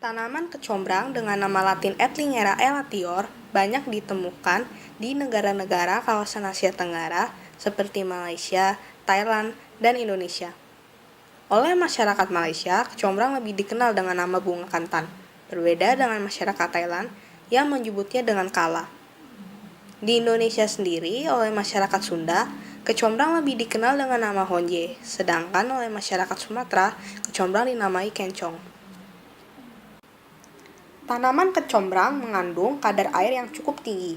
Tanaman kecombrang dengan nama latin Ettlingera elatior banyak ditemukan di negara-negara kawasan Asia Tenggara seperti Malaysia, Thailand, dan Indonesia. Oleh masyarakat Malaysia, kecombrang lebih dikenal dengan nama bunga kantan, berbeda dengan masyarakat Thailand yang menyebutnya dengan kala. Di Indonesia sendiri, oleh masyarakat Sunda, kecombrang lebih dikenal dengan nama honje, sedangkan oleh masyarakat Sumatera, kecombrang dinamai kencong. Tanaman kecombrang mengandung kadar air yang cukup tinggi.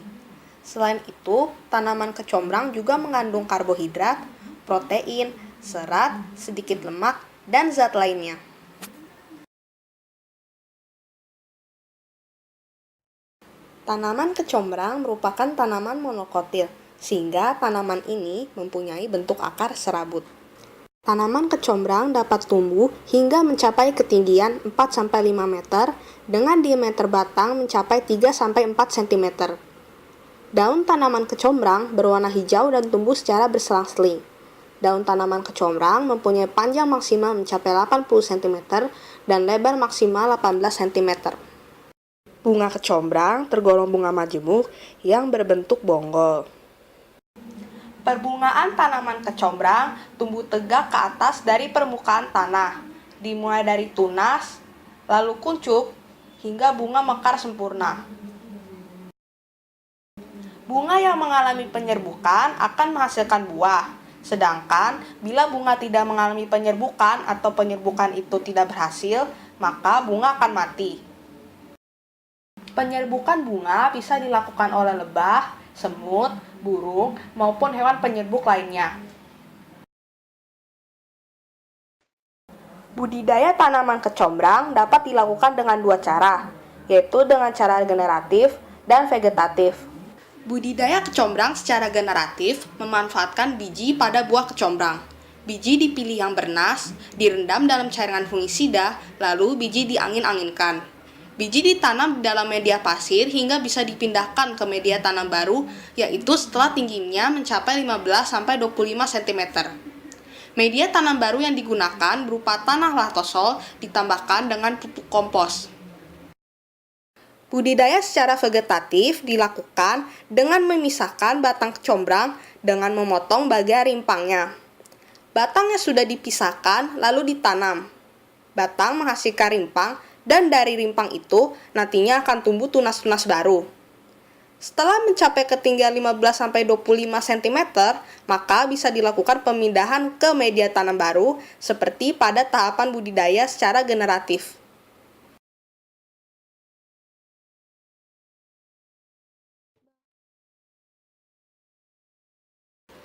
Selain itu, tanaman kecombrang juga mengandung karbohidrat, protein, serat, sedikit lemak, dan zat lainnya. Tanaman kecombrang merupakan tanaman monokotil, sehingga tanaman ini mempunyai bentuk akar serabut. Tanaman kecombrang dapat tumbuh hingga mencapai ketinggian 4-5 meter dengan diameter batang mencapai 3-4 cm. Daun tanaman kecombrang berwarna hijau dan tumbuh secara berselang-seling. Daun tanaman kecombrang mempunyai panjang maksimal mencapai 80 cm dan lebar maksimal 18 cm. Bunga kecombrang tergolong bunga majemuk yang berbentuk bonggol. Perbungaan tanaman kecombrang tumbuh tegak ke atas dari permukaan tanah, dimulai dari tunas, lalu kuncup, hingga bunga mekar sempurna. Bunga yang mengalami penyerbukan akan menghasilkan buah, sedangkan bila bunga tidak mengalami penyerbukan atau penyerbukan itu tidak berhasil, maka bunga akan mati. Penyerbukan bunga bisa dilakukan oleh lebah, semut, burung, maupun hewan penyerbuk lainnya. Budidaya tanaman kecombrang dapat dilakukan dengan dua cara, yaitu dengan cara generatif dan vegetatif. Budidaya kecombrang secara generatif memanfaatkan biji pada buah kecombrang. Biji dipilih yang bernas, direndam dalam cairan fungisida, lalu biji diangin-anginkan. Biji ditanam di dalam media pasir hingga bisa dipindahkan ke media tanam baru, yaitu setelah tingginya mencapai 15-25 cm. Media tanam baru yang digunakan berupa tanah latosol ditambahkan dengan pupuk kompos. Budidaya secara vegetatif dilakukan dengan memisahkan batang kecombrang dengan memotong bagian rimpangnya. Batang yang sudah dipisahkan lalu ditanam. Batang menghasilkan rimpang dan dari rimpang itu nantinya akan tumbuh tunas-tunas baru. Setelah mencapai ketinggian 15-25 cm, maka bisa dilakukan pemindahan ke media tanam baru seperti pada tahapan budidaya secara generatif.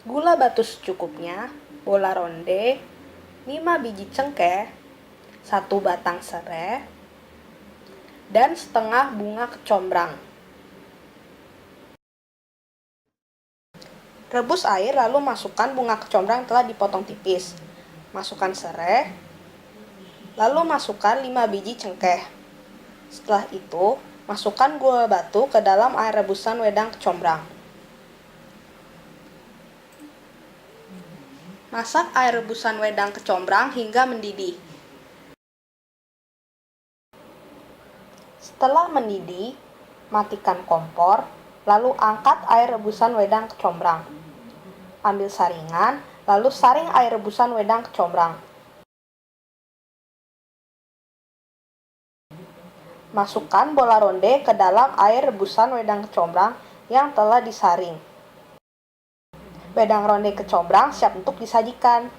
Gula batu secukupnya, bola ronde, 5 biji cengkeh, 1 batang serai, dan setengah bunga kecombrang. Rebus air lalu masukkan bunga kecombrang telah dipotong tipis. Masukkan serai, lalu masukkan 5 biji cengkeh. Setelah itu, masukkan gula batu ke dalam air rebusan wedang kecombrang. Masak air rebusan wedang kecombrang hingga mendidih. Setelah mendidih, matikan kompor, lalu angkat air rebusan wedang kecombrang. Ambil saringan, lalu saring air rebusan wedang kecombrang. Masukkan bola ronde ke dalam air rebusan wedang kecombrang yang telah disaring. Wedang ronde kecombrang siap untuk disajikan.